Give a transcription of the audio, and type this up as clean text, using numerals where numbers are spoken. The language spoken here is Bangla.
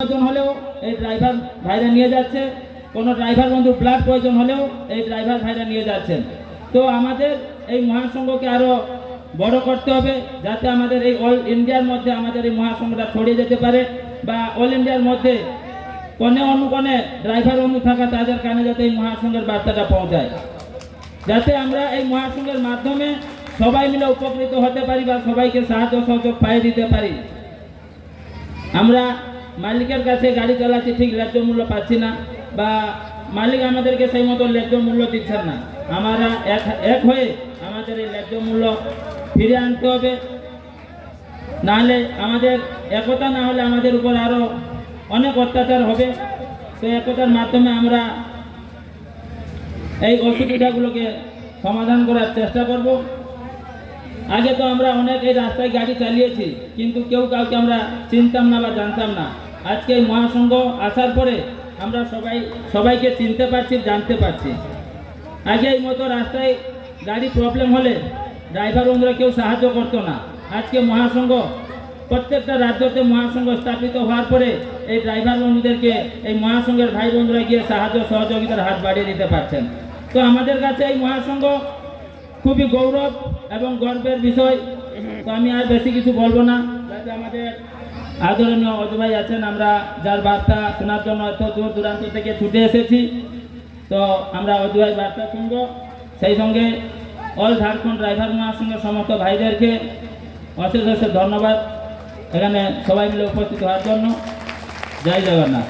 প্রয়োজন হলেও এই ড্রাইভার ভাইরা নিয়ে যাচ্ছে, কোনো ড্রাইভার বন্ধু ব্লাড প্রয়োজন হলেও এই ড্রাইভার ভাইরা নিয়ে যাচ্ছেন। তো আমাদের এই মহাসংঘকে আরও বড় করতে হবে, যাতে আমাদের এই অল ইন্ডিয়ার মধ্যে আমাদের এই মহাসংঘটা ছড়িয়ে যেতে পারে, বা অল ইন্ডিয়ার মধ্যে কোণে অনুকোণে ড্রাইভার বন্ধু থাকা তাদের কানে যাতে এই মহাসংঘের বার্তাটা পৌঁছায়, যাতে আমরা এই মহাসংঘের মাধ্যমে সবাই মিলে উপকৃত হতে পারি বা সবাইকে সাহায্য সহযোগ পাইয়ে দিতে পারি। আমরা মালিকের কাছে গাড়ি চালাচ্ছি, ঠিক ন্যায্য মূল্য পাচ্ছি না, বা মালিক আমাদেরকে সেই মতো ন্যায্য মূল্য দিচ্ছেন না। আমরা এক হয়ে আমাদের এই ন্যায্য মূল্য ফিরে আনতে হবে, নাহলে আমাদের একতা না হলে আমাদের উপর আরও অনেক অত্যাচার হবে। তো একতার মাধ্যমে আমরা এই অসুবিধাগুলোকে সমাধান করার চেষ্টা করব। আগে তো আমরা অনেক এই রাস্তায় গাড়ি চালিয়েছি, কিন্তু কেউ কাউকে আমরা চিনতাম না বা জানতাম না। আজকে এই মহাসংঘ আসার পরে আমরা সবাইকে চিনতে পারছি, জানতে পারছি। আগে এই মতো রাস্তায় গাড়ি প্রবলেম হলে ড্রাইভার বন্ধুরা কেউ সাহায্য করতো না। আজকে মহাসংঘ প্রত্যেকটা রাজ্যতে মহাসংঘ স্থাপিত হওয়ার পরে এই ড্রাইভার বন্ধুদেরকে এই মহাসংঘের ভাই বন্ধুরা গিয়ে সাহায্য সহযোগিতার হাত বাড়িয়ে দিতে পারছেন। তো আমাদের কাছে এই মহাসংঘ খুবই গৌরব এবং গর্বের বিষয়। তো আমি আর বেশি কিছু বলবো না, যাতে আমাদের আদরণীয় অজয় ভাই আছেন, আমরা যার বার্তা শোনার জন্য এত দূর দূরান্ত থেকে ছুটে এসেছি। তো আমরা অজয় ভাই বার্তা শুনবো, সেই সঙ্গে অল ঝাড়খণ্ড ড্রাইভার মহাসংঘের সমস্ত ভাইদেরকে অশেষ অশেষ ধন্যবাদ এখানে সবাই মিলে উপস্থিত হওয়ার জন্য। জয় জগন্নাথ।